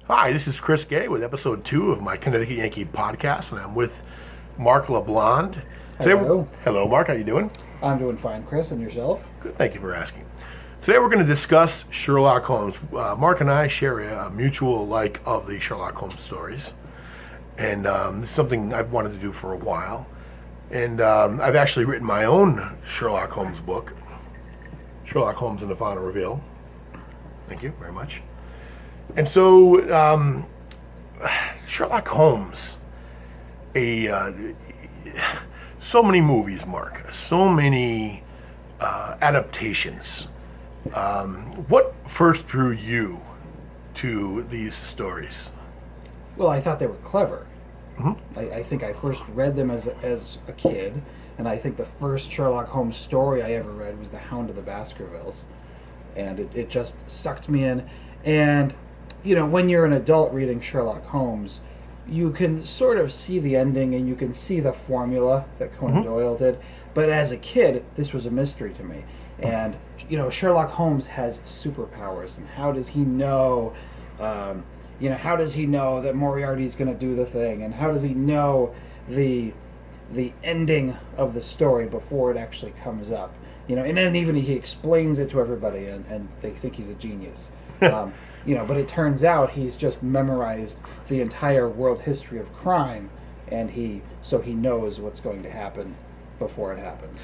Hi, this is Chris Gay with episode 2 of my Connecticut Yankee podcast, and I'm with Marc LeBlond. Hello. Hello, Marc. How you doing? I'm doing fine, Chris, and yourself? Good. Thank you for asking. Today we're going to discuss Sherlock Holmes. Marc and I share a mutual like of the Sherlock Holmes stories, and this is something I've wanted to do for a while. And I've actually written my own Sherlock Holmes book, Sherlock Holmes and the Final Reveal. Thank you very much. And so, Sherlock Holmes, so many movies, Marc, so many adaptations. What first drew you to these stories? Well, I thought they were clever. Mm-hmm. I think I first read them as a kid, and I think the first Sherlock Holmes story I ever read was The Hound of the Baskervilles. And it just sucked me in. And, you know, when you're an adult reading Sherlock Holmes, you can sort of see the ending and you can see the formula that Conan Doyle did. But as a kid, this was a mystery to me. And, you know, Sherlock Holmes has superpowers. And how does he know, how does he know that Moriarty's going to do the thing? And how does he know the ending of the story before it actually comes up? You know, and then even he explains it to everybody, and they think he's a genius. But it turns out he's just memorized the entire world history of crime, and he knows what's going to happen before it happens.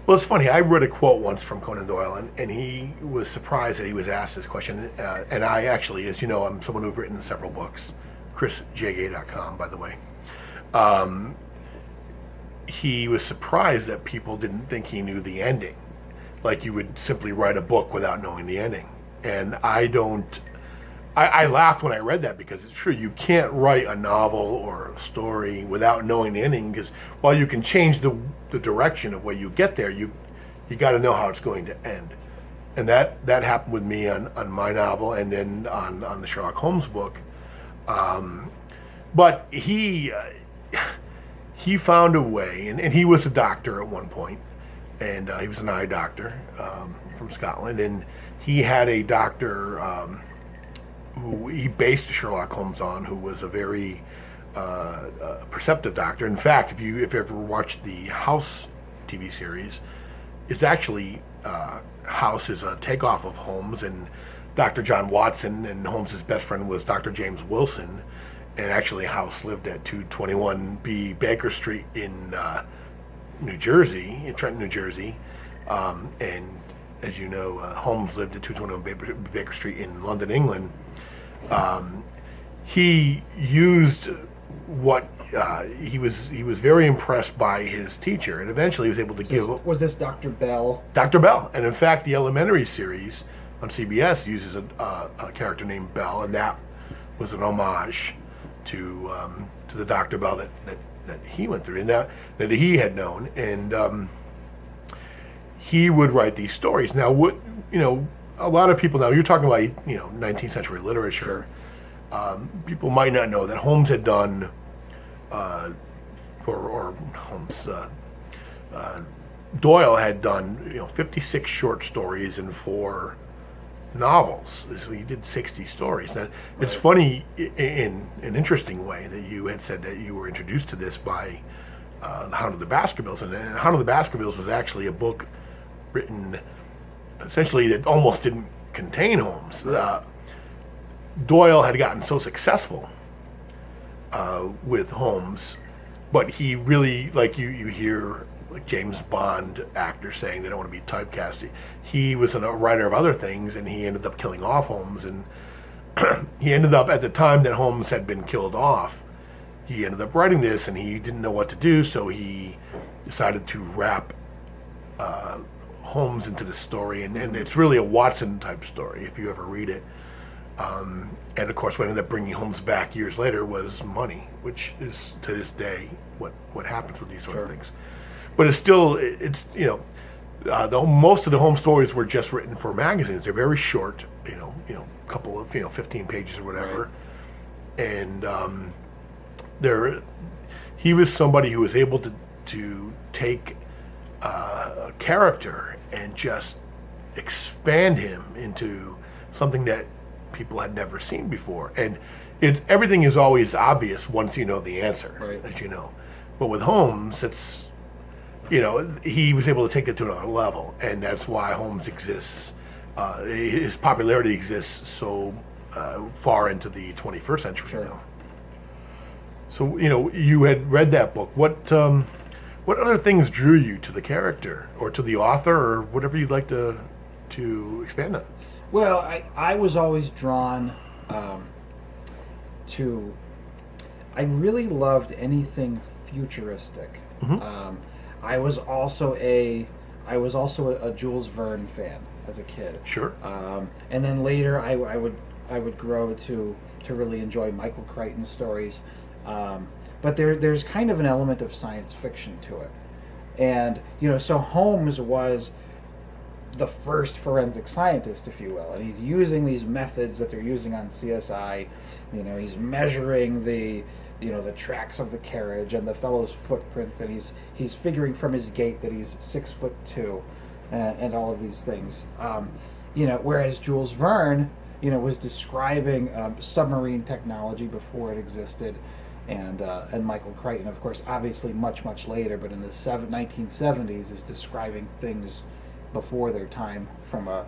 Well, it's funny. I read a quote once from Conan Doyle, and he was surprised that he was asked this question. And I actually, as you know, I'm someone who's written several books, chrisjgay.com, by the way. He was surprised that people didn't think he knew the ending. Like you would simply write a book without knowing the ending. And I laughed when I read that because it's true. You can't write a novel or a story without knowing the ending, because while you can change the direction of where you get there, you got to know how it's going to end. And that happened with me on my novel and then on the Sherlock Holmes book. But he found a way, and he was a doctor at one point, and he was an eye doctor from Scotland, and he had a doctor who he based Sherlock Holmes on, who was a very perceptive doctor. In fact, if you ever watched the House TV series, it's actually House is a takeoff of Holmes, and Dr. John Watson, and Holmes's best friend was Dr. James Wilson. And actually, House lived at 221B Baker Street in New Jersey, in Trenton, New Jersey. And as you know, Holmes lived at 221 Baker Street in London, England. He used what he was very impressed by his teacher, and eventually he was able to Was this Dr. Bell? Dr. Bell. And in fact, the Elementary series on CBS uses a character named Bell, and that was an homage to the Dr. Bell that he went through, and that he had known, and he would write these stories. Now, a lot of people now, you're talking about 19th century literature. Sure. People might not know that Holmes had done, Doyle had done 56 short stories and 4 novels. So he did 60 stories. Now, it's funny in an interesting way that you had said that you were introduced to this by The Hound of the Baskervilles, and The Hound of the Baskervilles was actually a book written essentially that almost didn't contain Holmes. Doyle had gotten so successful with Holmes, but he really, like you hear like James Bond actors saying they don't want to be typecast. He was a writer of other things, and he ended up killing off Holmes. And he ended up, at the time that Holmes had been killed off, he ended up writing this, and he didn't know what to do, so he decided to wrap Holmes into the story. And it's really a Watson type story if you ever read it. And of course, what ended up bringing Holmes back years later was money, which is to this day what happens with these sort of things. But it's still, most of the Holmes stories were just written for magazines. They're very short, a couple of 15 pages or whatever. Right. And he was somebody who was able to take a character and just expand him into something that people had never seen before. And everything is always obvious once you know the answer, Right. as you know. But with Holmes, it's, he was able to take it to another level, and that's why Holmes exists. His popularity exists so far into the 21st century Sure. now. So, you had read that book. What other things drew you to the character, or to the author, or whatever you'd like to expand on? Well, I was always drawn to. I really loved anything futuristic. Mhm. I was also a Jules Verne fan as a kid. Sure. And then later, I would grow to really enjoy Michael Crichton stories. But there's kind of an element of science fiction to it, and so Holmes was the first forensic scientist, if you will, and he's using these methods that they're using on CSI. He's measuring the tracks of the carriage and the fellow's footprints, and he's figuring from his gait that he's 6'2", and all of these things. Whereas Jules Verne, was describing submarine technology before it existed, and Michael Crichton, of course, obviously much later, but in the 1970s, is describing things before their time from a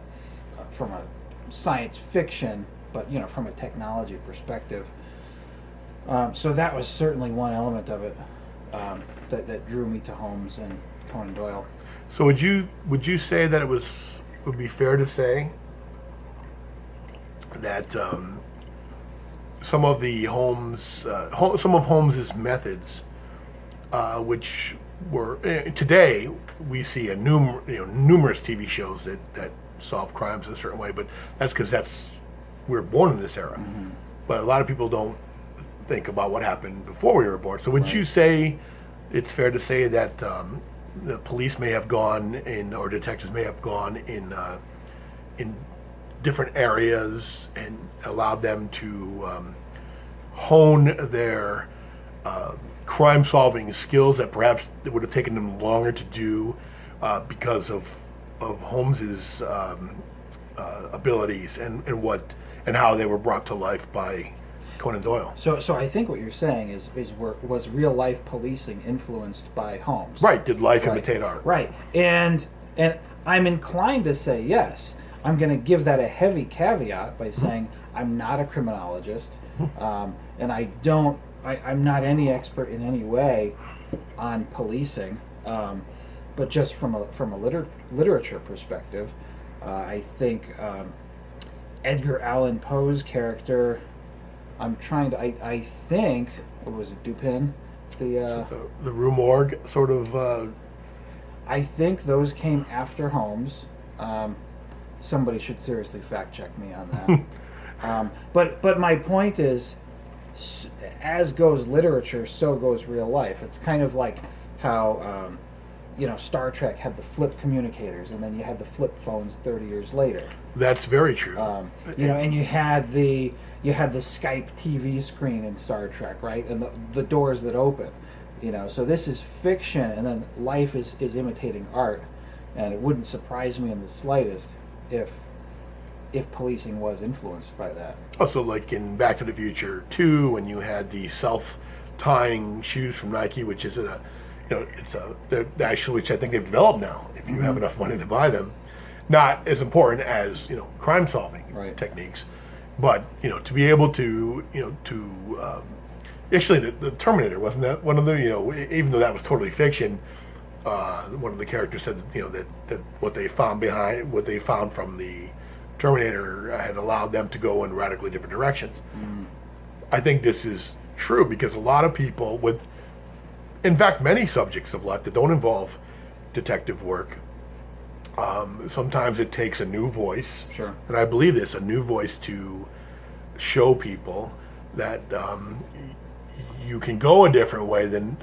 science fiction, but from a technology perspective. So that was certainly one element of it that drew me to Holmes and Conan Doyle. So would you say that would be fair to say that some of Holmes's methods, which were today we see numerous TV shows that solve crimes in a certain way, but that's because we're born in this era. Mm-hmm. But a lot of people don't think about what happened before we were born. So would Right. you say it's fair to say that the police may have gone or detectives may have gone in different areas and allowed them to hone their crime-solving skills that perhaps it would have taken them longer to do because of Holmes's abilities and how they were brought to life by Conan Doyle? So I think what you're saying was real life policing influenced by Holmes? Right. Did life Right. imitate art? Right. And I'm inclined to say yes. I'm going to give that a heavy caveat by saying I'm not a criminologist, and I'm not any expert in any way on policing, but just from a literature perspective, I think Edgar Allan Poe's character. I think, what was it, Dupin? The Rue Morgue sort of. I think those came after Holmes. Somebody should seriously fact check me on that. But my point is, as goes literature, so goes real life. It's kind of like how Star Trek had the flip communicators, and then you had the flip phones 30 years later. That's very true. And you had the Skype TV screen in Star Trek, right? And the doors that open. So this is fiction, and then life is imitating art, and it wouldn't surprise me in the slightest if policing was influenced by that. Also, like in Back to the Future 2, when you had the self-tying shoes from Nike, which is actually, which I think they've developed now, if you have enough money to buy them. Not as important as crime-solving Right. techniques, but to be able to actually the Terminator, wasn't that one of the even though that was totally fiction, one of the characters said that what they found from the Terminator had allowed them to go in radically different directions. I think this is true because a lot of people in fact, many subjects of life that don't involve detective work, sometimes it takes a new voice. Sure. And I believe this, a new voice to show people that you can go a different way than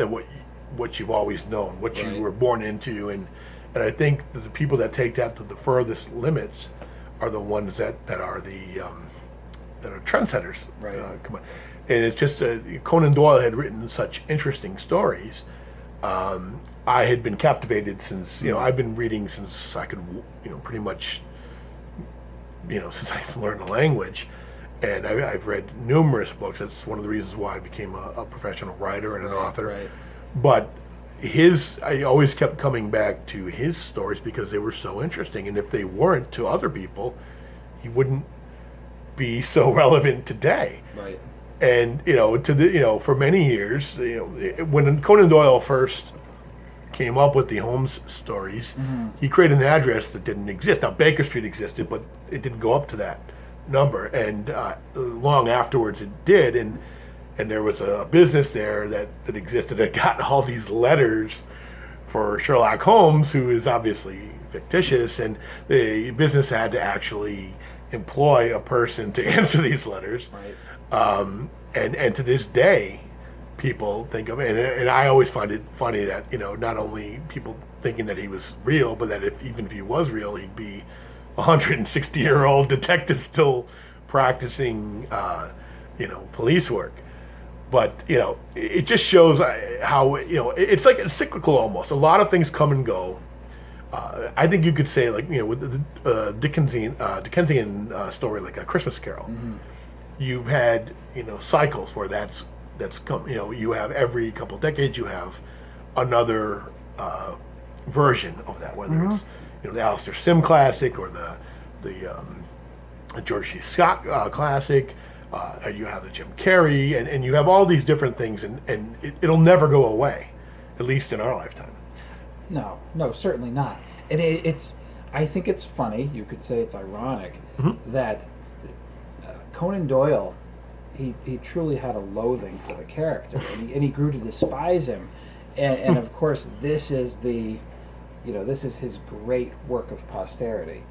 what you've always known, what Right. you were born into. And I think that the people that take that to the furthest limits are the ones that are that are trendsetters. Right. Come on. And it's just Conan Doyle had written such interesting stories. I had been captivated since I've been reading since I could pretty much since I learned the language. and I've read numerous books. That's one of the reasons why I became a professional writer and an author. Right. But I always kept coming back to his stories because they were so interesting, and if they weren't to other people, he wouldn't be so relevant today. Right. And for many years, when Conan Doyle first came up with the Holmes stories, he created an address that didn't exist. Now Baker Street existed, but it didn't go up to that number. And long afterwards, it did. And there was a business there that existed that got all these letters for Sherlock Holmes, who is obviously fictitious, and the business had to actually employ a person to answer these letters. Right. And to this day, people think of it, and I always find it funny that not only people thinking that he was real, but that even if he was real, he'd be a 160-year-old detective still practicing, police work. But it just shows how it's like it's cyclical almost. A lot of things come and go. I think you could say, like, with the Dickensian story, like A Christmas Carol, you've had cycles where that's come. You have every couple of decades you have another version of that, whether it's the Alistair Sim classic or the George C. Scott classic. You have the Jim Carrey, and you have all these different things, and it'll never go away, at least in our lifetime. No, certainly not. And I think it's funny, you could say it's ironic, that Conan Doyle, he truly had a loathing for the character, and he grew to despise him. And of course, this is his great work of posterity.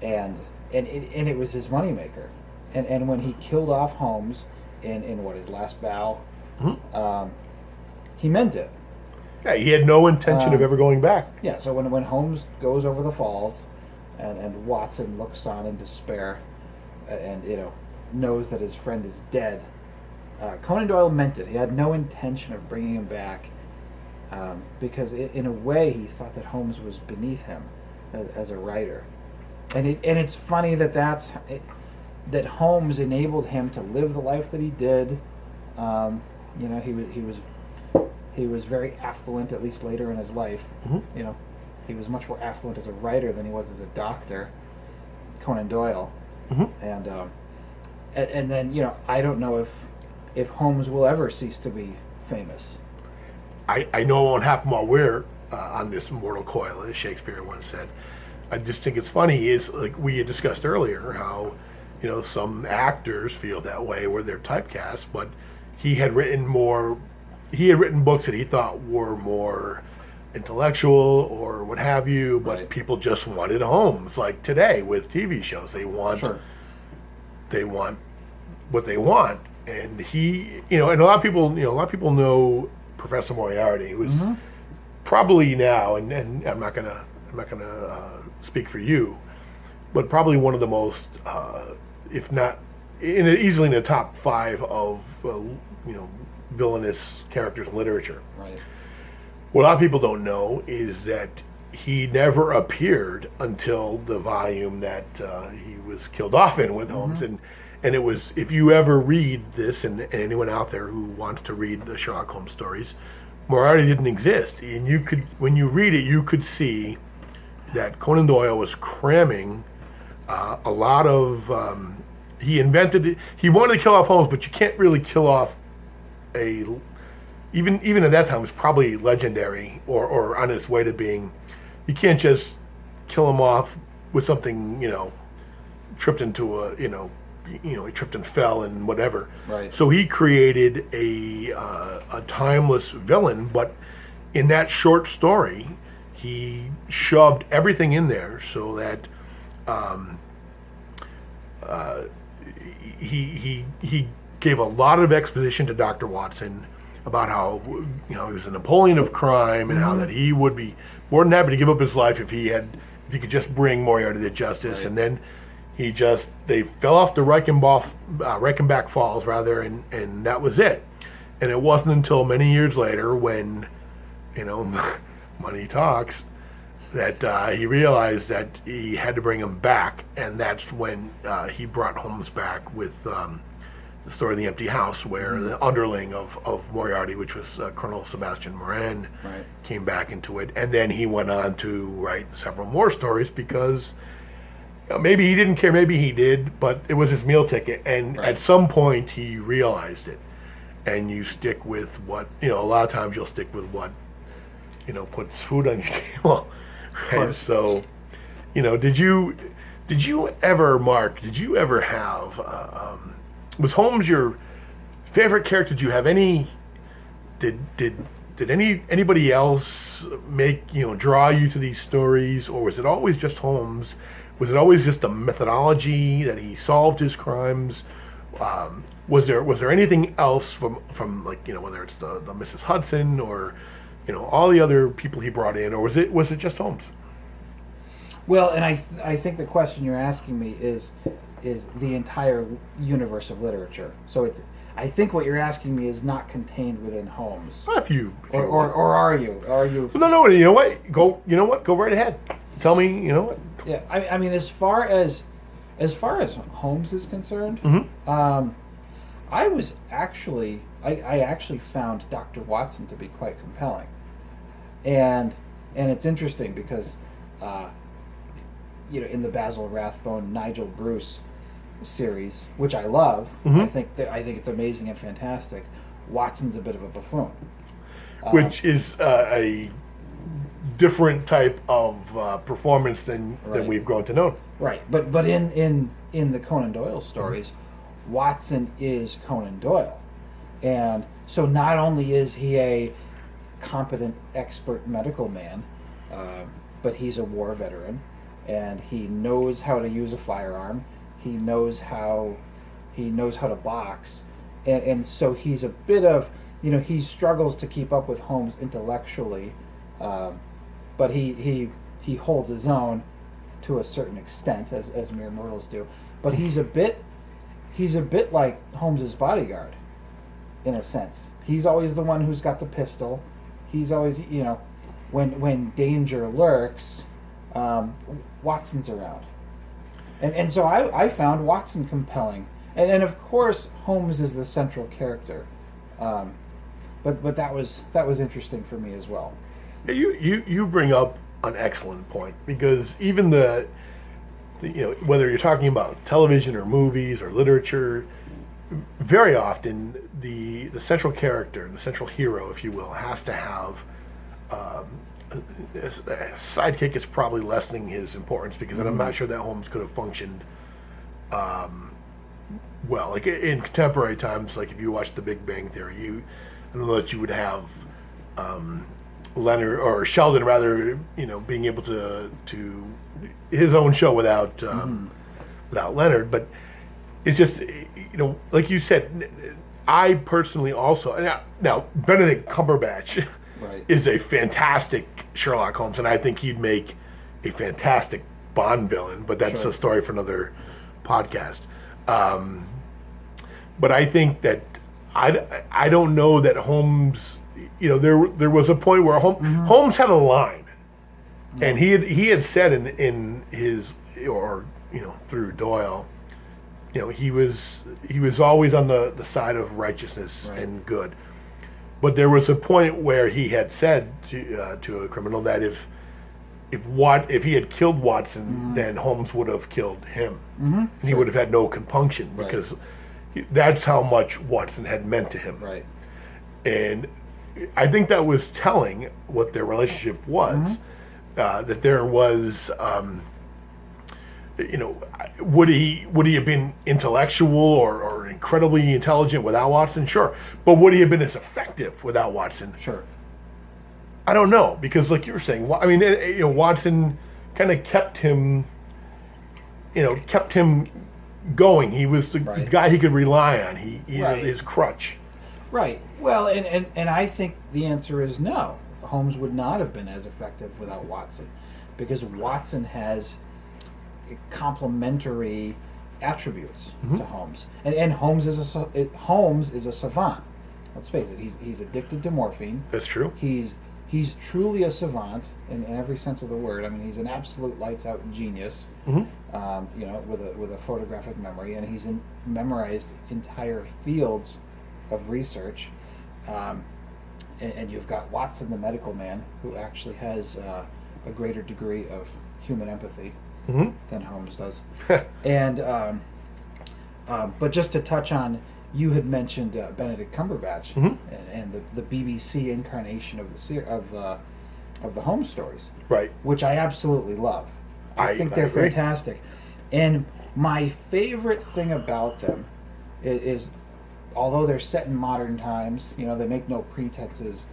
And it was his moneymaker. And when he killed off Holmes in his last bow, he meant it. Yeah, he had no intention of ever going back. Yeah, so when Holmes goes over the falls, and Watson looks on in despair, and knows that his friend is dead, Conan Doyle meant it. He had no intention of bringing him back, because in a way he thought that Holmes was beneath him as a writer, and it's funny that Holmes enabled him to live the life that he did. He was very affluent, at least later in his life. He was much more affluent as a writer than he was as a doctor, Conan Doyle. And then I don't know if Holmes will ever cease to be famous. I know it won't happen while we're on this mortal coil, as Shakespeare once said. I just think it's funny, is like we had discussed earlier, how some actors feel that way where they're typecast, but he had written books that he thought were more intellectual or what have you, but people just wanted Holmes. Like today with TV shows, they want what they want, and he, and a lot of people know Professor Moriarty, who's probably now, and I'm not gonna speak for you, but probably one of the most, if not easily in the top 5 of villainous characters in literature. Right. What a lot of people don't know is that he never appeared until the volume that he was killed off in with Holmes, and it was, if you ever read this, and anyone out there who wants to read the Sherlock Holmes stories, Moriarty didn't exist, and when you read it, you could see that Conan Doyle was cramming a lot of. He wanted to kill off Holmes, but you can't really kill off even at that time, it was probably legendary or on its way to being. You can't just kill him off with something, tripped into he tripped and fell and whatever. Right. So he created a timeless villain, but in that short story, he shoved everything in there so that he gave a lot of exposition to Dr. Watson about how he was a Napoleon of crime, and how that he would be more than happy to give up his life if he could just bring Moriarty to justice. Right. And then they fell off the Reichenbach Falls rather, and that was it. And it wasn't until many years later when money talks, that he realized that he had to bring him back, and that's when he brought Holmes back with the story of the empty house, where the underling of Moriarty, which was Colonel Sebastian Moran, Right. came back into it, and then he went on to write several more stories because maybe he didn't care, maybe he did, but it was his meal ticket, and Right. at some point he realized it, and you stick with what, a lot of times you'll stick with what, puts food on your table, right? course. So, did you ever, Mark, have, was Holmes your favorite character? Did you have any, did anybody else draw you to these stories, or was it always just Holmes? Was it always just the methodology that he solved his crimes? Was there anything else from like, whether it's the Mrs. Hudson or all the other people he brought in, or was it just Holmes? Well, and I think the question you're asking me is the entire universe of literature. So I think what you're asking me is not contained within Holmes. If you Or are you? Are you? No. You know what? Go right ahead. Tell me. Yeah. I mean, as far as Holmes is concerned, Mm-hmm. I actually found Dr. Watson to be quite compelling, and it's interesting because, in the Basil Rathbone Nigel Bruce series, which I love, Mm-hmm. I think it's amazing and fantastic. Watson's a bit of a buffoon, Which is a different type of performance than Right. we've grown to know. right? But in the Conan Doyle stories, Watson is Conan Doyle, and so not only is he a competent, expert medical man, but he's a war veteran, and he knows how to use a firearm. He knows how to box, and so he's a bit of, he struggles to keep up with Holmes intellectually, but he holds his own to a certain extent, as mere mortals do. But he's a bit like Holmes's bodyguard, in a sense. He's always the one who's got the pistol. He's always, when danger lurks, Watson's around. And so I found Watson compelling. And of course, Holmes is the central character. But that was interesting for me as well. You bring up an excellent point, because even the whether you're talking about television or movies or literature, very often the central character, the central hero, if you will, has to have a sidekick. Is probably lessening his importance, because I'm not sure that Holmes could have functioned well, like in contemporary times. Like if you watch The Big Bang Theory, I don't know that you would have Leonard or Sheldon, rather, being able to his own show without Leonard. But it's just, like you said, I personally also, now Benedict Cumberbatch Right. is a fantastic Sherlock Holmes, and I think he'd make a fantastic Bond villain, but that's Sure. a story for another podcast. But I think that I don't know that Holmes, there was a point where Holmes had a line, and he had said in his, or through Doyle, he was always on the side of righteousness Right. and good. But there was a point where he had said to a criminal that if he had killed Watson, then Holmes would have killed him. And he would have had no compunction, Right. because that's how much Watson had meant to him. Right. And I think that was telling what their relationship was. That there was, would he have been intellectual or incredibly intelligent without Watson? Sure. But would he have been as effective without Watson? Sure. I don't know, because like you were saying, I mean, Watson kind of kept him going. He was the Right. guy he could rely on. He Right. his crutch. Right. Well, and I think the answer is no. Holmes would not have been as effective without Watson, because Watson has complementary attributes to Holmes, and Holmes is a savant. Let's face it. He's addicted to morphine. That's true. He's he's truly a savant in every sense of the word. I mean, he's an absolute lights out genius. You know, with a photographic memory, and he's memorized entire fields of research. And you've got Watson, the medical man, who actually has a greater degree of human empathy than Holmes does. And but just to touch on, you had mentioned Benedict Cumberbatch and the BBC incarnation of the Holmes stories, Right. which I absolutely love. I think they're fantastic. And my favorite thing about them is although they're set in modern times, you know, they make no pretenses.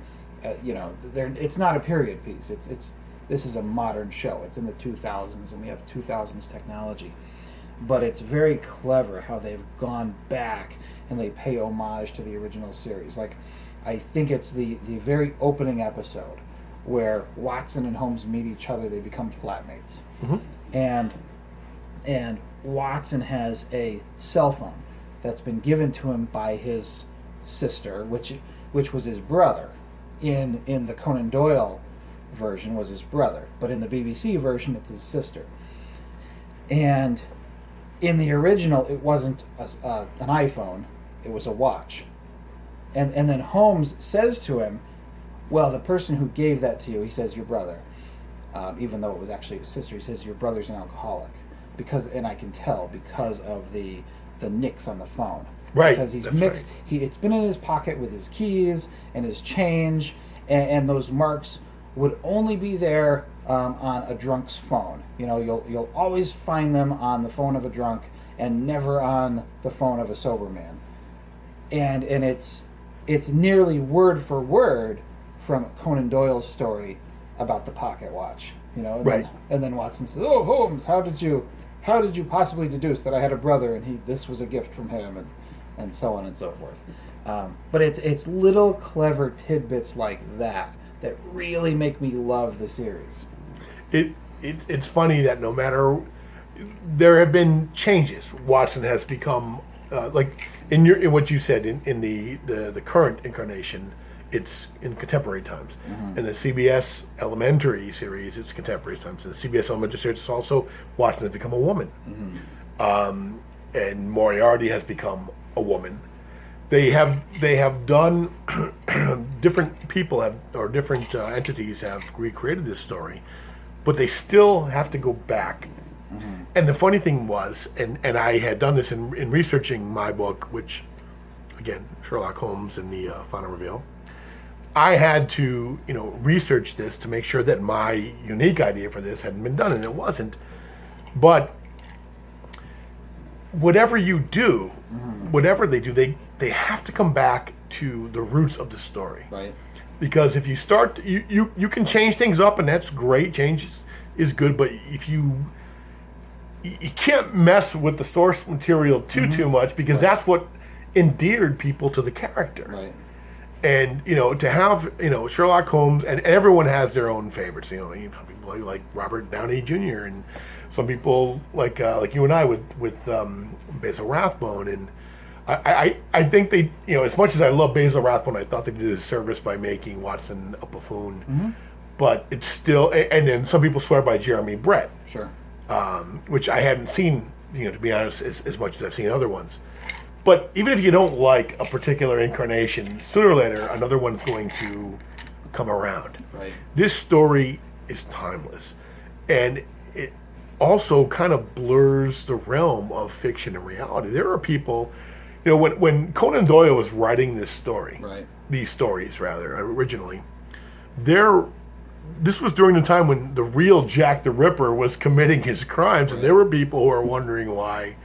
You know, it's not a period piece. This is a modern show. It's in the 2000s, and we have 2000s technology. But it's very clever how they've gone back and they pay homage to the original series. Like, I think it's the very opening episode where Watson and Holmes meet each other. They become flatmates, and Watson has a cell phone that's been given to him by his sister, which was his brother. In the Conan Doyle version was his brother, but in the BBC version it's his sister. And in the original it wasn't an iPhone, it was a watch. And then Holmes says to him, well, the person who gave that to you, he says, your brother, even though it was actually his sister, he says, your brother's an alcoholic, and I can tell because of the nicks on the phone. Right. Because he's mixed. Right. It's been in his pocket with his keys and his change, and those marks would only be there on a drunk's phone. You know, you'll always find them on the phone of a drunk and never on the phone of a sober man. And it's nearly word for word from Conan Doyle's story about the pocket watch. You know, and then Watson says, "Oh, Holmes, how did you possibly deduce that I had a brother and this was a gift from him?" and so on and so forth. But it's little clever tidbits like that really make me love the series. It's funny that no matter, there have been changes. Watson has become like in what you said in the current incarnation. It's in contemporary times. In the CBS Elementary series, it's contemporary times. In the CBS Elementary series, it's also Watson has become a woman, and Moriarty has become a woman. They have done different people or different entities have recreated this story, but they still have to go back. And the funny thing was, and I had done this in researching my book, which again, Sherlock Holmes and the Final Reveal. I had to, research this to make sure that my unique idea for this hadn't been done, and it wasn't. But whatever you do, whatever they do, they have to come back to the roots of the story. Right. Because if you start, you can change things up, and that's great. Change is good, but if you can't mess with the source material too much, because that's what endeared people to the character. Right. And to have Sherlock Holmes, and everyone has their own favorites. Some people like Robert Downey Jr. and some people like you and I with Basil Rathbone. And I think they as much as I love Basil Rathbone, I thought they did a service by making Watson a buffoon. But it's still, and then some people swear by Jeremy Brett. Sure. Which I hadn't seen, to be honest, as much as I've seen other ones. But even if you don't like a particular incarnation, sooner or later another one's going to come around. Right. This story is timeless, and it also kind of blurs the realm of fiction and reality. There are people, when Conan Doyle was writing this story, these stories rather originally, this was during the time when the real Jack the Ripper was committing his crimes, and there were people who were wondering why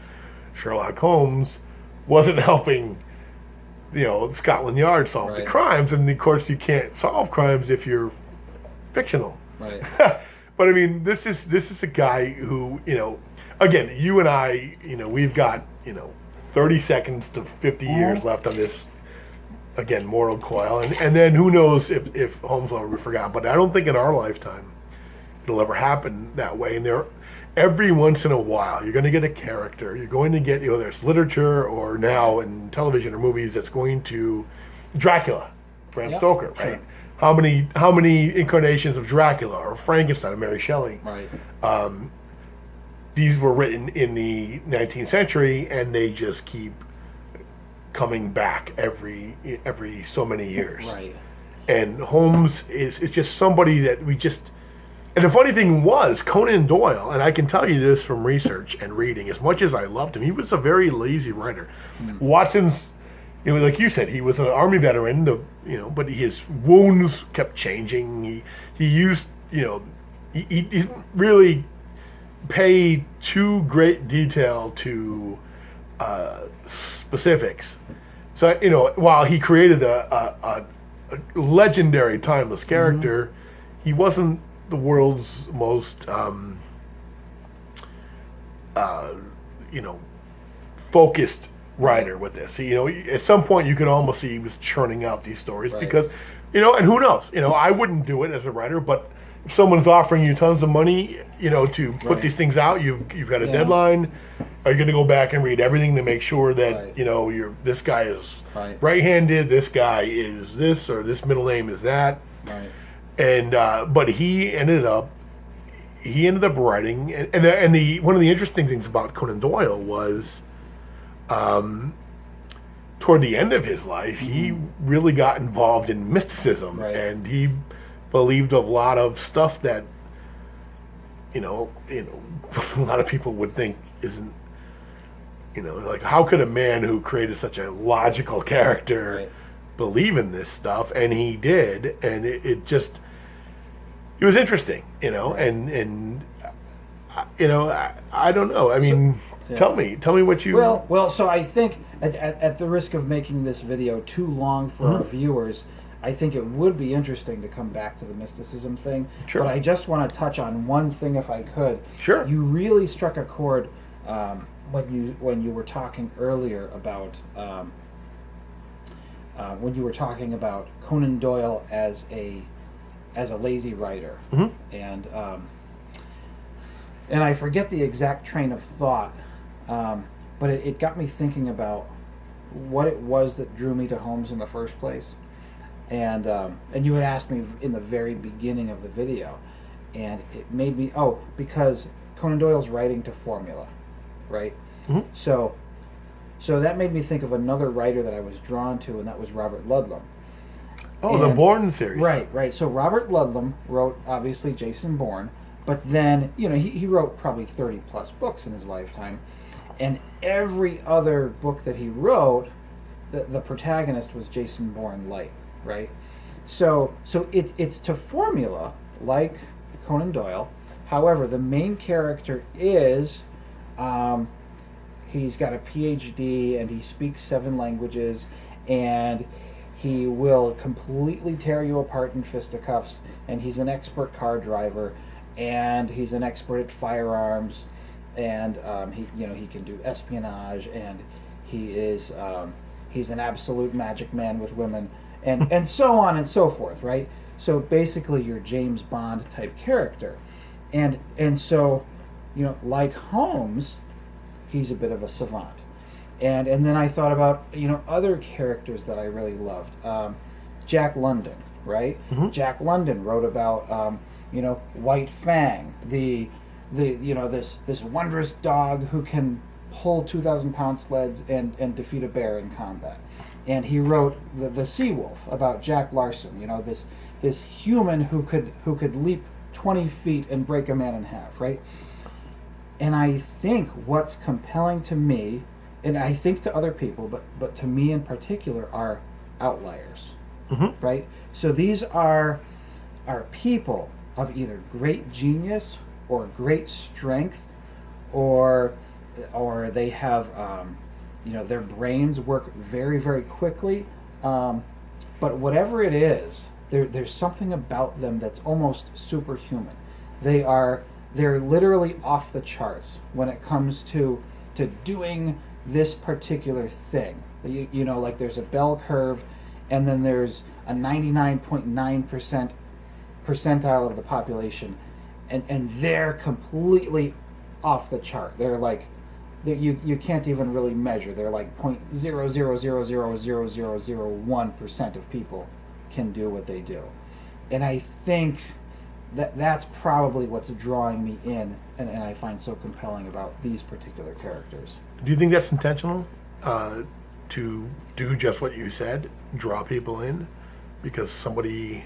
Sherlock Holmes wasn't helping, Scotland Yard solve the crimes. And of course, you can't solve crimes if you're fictional. Right. But I mean, this is a guy who, again, you and I, we've got 30 seconds to 50 years left on this. Again, moral coil, and then who knows if Holmes will ever be forgotten. But I don't think in our lifetime it'll ever happen that way. And every once in a while, you're going to get a character. You're going to get, there's literature or now in television or movies that's going to Dracula, Bram Stoker, right? Sure. how many incarnations of Dracula or Frankenstein or Mary Shelley. Right. These were written in the 19th century, and they just keep coming back every so many years. Right. And Holmes is just somebody that we just. And the funny thing was, Conan Doyle, and I can tell you this from research and reading, as much as I loved him, he was a very lazy writer. Watson's, like you said, he was an Army veteran, but his wounds kept changing. He used, he didn't really pay too great detail to specifics. So, while he created a legendary, timeless character, he wasn't the world's most, focused writer with this. At some point you could almost see he was churning out these stories because, and who knows? I wouldn't do it as a writer, but if someone's offering you tons of money, to put these things out, you've got a deadline. Are you going to go back and read everything to make sure that this guy is right-handed, this guy is this, or this middle name is that? Right. And but he ended up writing, and the one of the interesting things about Conan Doyle was, toward the end of his life, he really got involved in mysticism, and he believed a lot of stuff that a lot of people would think isn't, like, how could a man who created such a logical character believe in this stuff? And he did, and it was interesting, and I don't know. I mean, tell me what you. Well. So I think at the risk of making this video too long for our viewers, I think it would be interesting to come back to the mysticism thing. Sure. But I just want to touch on one thing, if I could. Sure. You really struck a chord when you were talking earlier about Conan Doyle as a lazy writer, and I forget the exact train of thought, but it got me thinking about what it was that drew me to Holmes in the first place, and you had asked me in the very beginning of the video, and it made me because Conan Doyle's writing to formula, right? So that made me think of another writer that I was drawn to, and that was Robert Ludlum. Oh, the Bourne series. Right. So Robert Ludlum wrote, obviously, Jason Bourne, but then, he wrote probably 30 plus books in his lifetime, and every other book that he wrote, the protagonist was Jason Bourne light, right? So it's to formula, like Conan Doyle. However, the main character is, he's got a PhD, and he speaks 7 languages, and he will completely tear you apart in fisticuffs, and he's an expert car driver, and he's an expert at firearms, and he can do espionage, and he's an absolute magic man with women, and so on and so forth, right? So basically, you're James Bond type character, and so like Holmes, he's a bit of a savant. And then I thought about other characters that I really loved. Jack London, right? Jack London wrote about White Fang, this wondrous dog who can pull 2,000-pound sleds and defeat a bear in combat. And he wrote the Sea Wolf about Jack Larson, this human who could leap 20 feet and break a man in half, right? And I think what's compelling to me, and I think to other people, but to me in particular, are outliers, right? So these are people of either great genius or great strength, or they have, their brains work very, very quickly. But whatever it is, there's something about them that's almost superhuman. They're literally off the charts when it comes to doing this particular thing. Like there's a bell curve, and then there's a 99.9% percentile of the population, and they're completely off the chart. They're like, you can't even really measure. They're like 0.000000001% of people can do what they do. and I think that's probably what's drawing me in, and I find so compelling about these particular characters. Do you think that's intentional? To do just what you said, draw people in, because somebody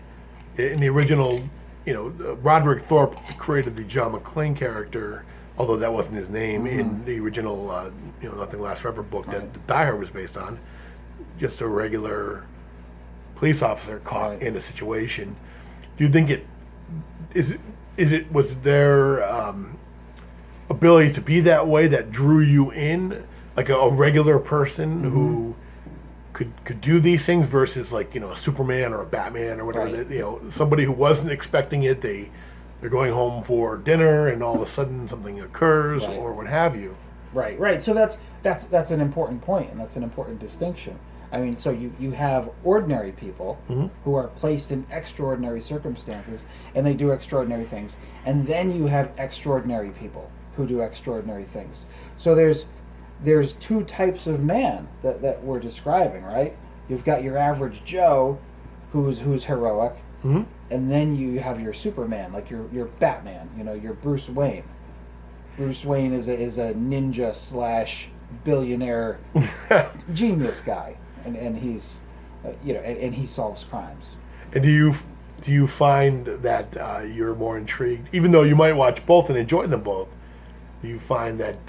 in the original, Roderick Thorpe created the John McClane character, although that wasn't his name in the original, Nothing Lasts Forever book that Die Hard was based on. Just a regular police officer caught in a situation. Do you think was their ability to be that way that drew you in, like a regular person who could do these things versus like a Superman or a Batman or whatever, somebody who wasn't expecting it, they're going home for dinner and all of a sudden something occurs or what have you. Right. So that's an important point, and that's an important distinction. I mean, so you have ordinary people who are placed in extraordinary circumstances and they do extraordinary things, and then you have extraordinary people who do extraordinary things. So there's two types of man that we're describing, right? You've got your average Joe who's heroic, and then you have your Superman, like your Batman, your Bruce Wayne. Bruce Wayne is a ninja / billionaire genius guy, and he's and he solves crimes. And do you find that you're more intrigued, even though you might watch both and enjoy them both? Do you find that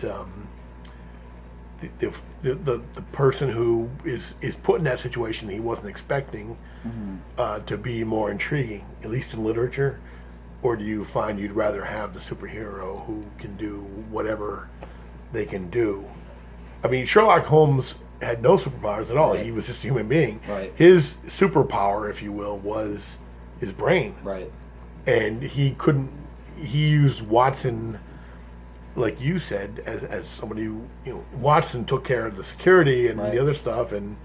the person who is put in that situation he wasn't expecting to be more intriguing, at least in literature? Or do you find you'd rather have the superhero who can do whatever they can do? I mean, Sherlock Holmes had no superpowers at all. Right. He was just a human being. Right. His superpower, if you will, was his brain. Right. And he used Watson, like you said, as somebody who, Watson took care of the security and the other stuff. And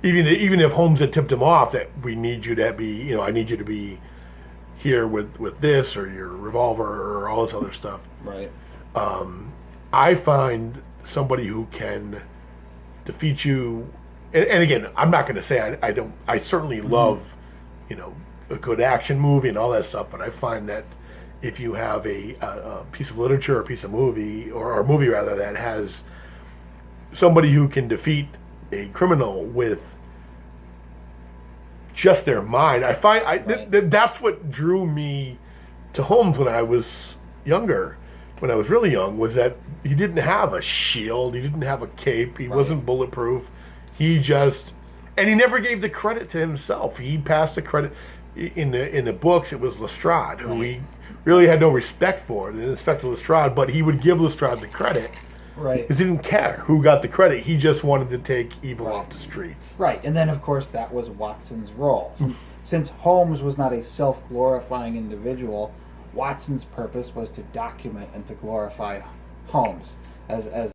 even if Holmes had tipped him off that we need you to be, I need you to be here with this or your revolver or all this other stuff. Right. I find somebody who can defeat you, and again, I'm not going to say I certainly love, a good action movie and all that stuff, but I find that if you have a piece of literature or a piece of movie, or a movie rather, that has somebody who can defeat a criminal with just their mind, I find that's what drew me to Holmes when I was younger. When I was really young, was that he didn't have a shield, he didn't have a cape, he wasn't bulletproof. He never gave the credit to himself. He passed the credit in the books. It was Lestrade who he really had no respect for, the Inspector Lestrade, but he would give Lestrade the credit. Right. Because he didn't care who got the credit. He just wanted to take evil off the streets. Right. And then, of course, that was Watson's role. Since Holmes was not a self-glorifying individual, Watson's purpose was to document and to glorify Holmes as